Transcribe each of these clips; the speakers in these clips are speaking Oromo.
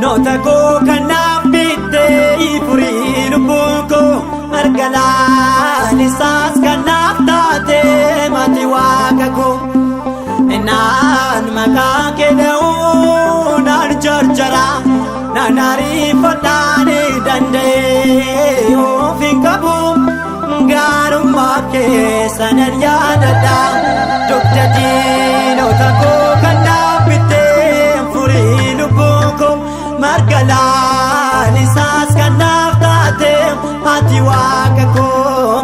noota koo kanaaf bittee furii lubbuu koo margalaan isaas kanaaf taatee mati waaqa koo naan maqaa kee dha'uu naan jarjara naan ariifadhaan danda'ee of hin qabu gaarummaa kee sanan yaadadha dugda diinota koo kanaaf bittee furii lubbuu koo margalaan isaas kanaaf taatee ati waaqa koo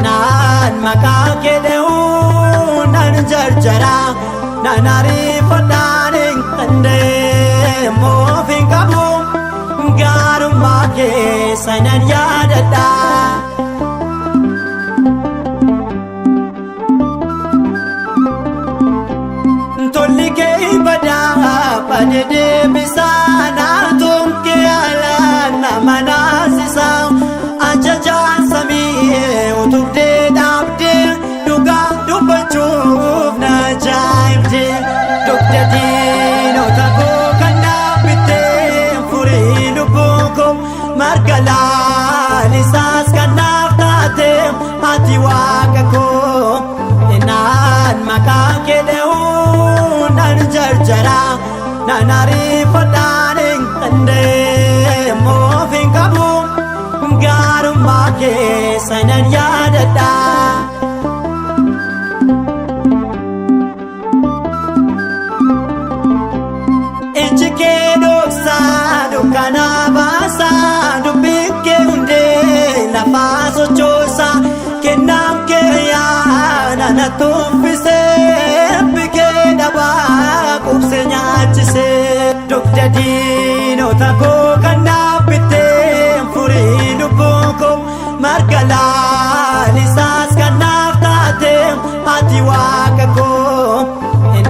naan maqaa kee dha'uu naan jarjara naan ariifadhaan danda'ee of hin qabu gaarummaa kee sanan yaadadha. Tolli kee badaa badee bisaanaa tunkee alaan nama naasisaa ajajaan samii utubdee dhaabdee dhugaa dubbachuuf na ajaa'ibdee dugda diinota koo kanaaf bittee furii lubbuu koo margalaan isaas kanaaf taatee ati waaqa koo naan maqaa kee dha'uu naan jarjara naan ariifadhaan danda'ee of hin qabu gaarummaa kee sanan yaadadha. Iji kee dhoksaa dukkanaa baasaa dubbii kee hundee lafaa sochoosaa kennaan kee yaada na tuffisee bikee dhabaa qubsee nyaachisee dugda diinota koo kanaaf bittee furii lubbuu koo margalaan isaas kanaaf taatee ati waaqa koo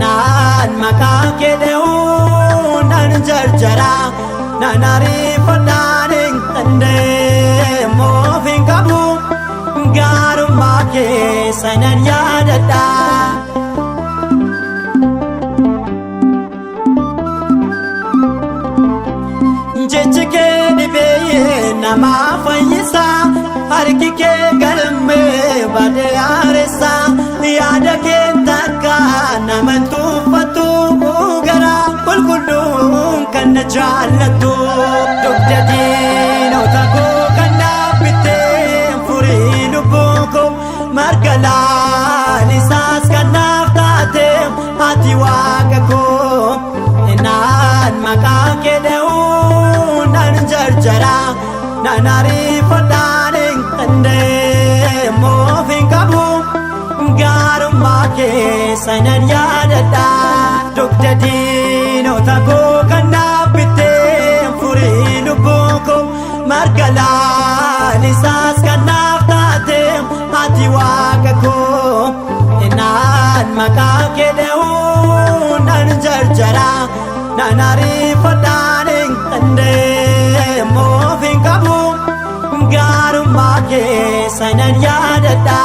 naan maqaa kee dha'uu naan jarjara naan ariifadhaan danda'ee of hin qabu gaarummaa kee sanan yaadadha. Jechi kee dhibee nama fayyisa harki kee galmee badee haaressaa yaada kee takka nama tuuffatu garaa qulqulluun kan na jaallattu dugda diinota koo kanaaf bittee furii lubbuu koo margalaan isaas kanaaf taatee ati waaqa koo naan maqaa kee dha'uu naan jarjara naan ariifadhaan danda'ee of hin qabu gaarummaa kee sanan yaadadha dugda diinota koo kanaaf bittee furii lubbuu koo margalaan isaas kanaaf taatee ati waaqa koo naan maqaa kee dha'uu naan jarjara naan ariifadhaan danda'ee of hin qabu gaarummaa kee sanan yaadadha.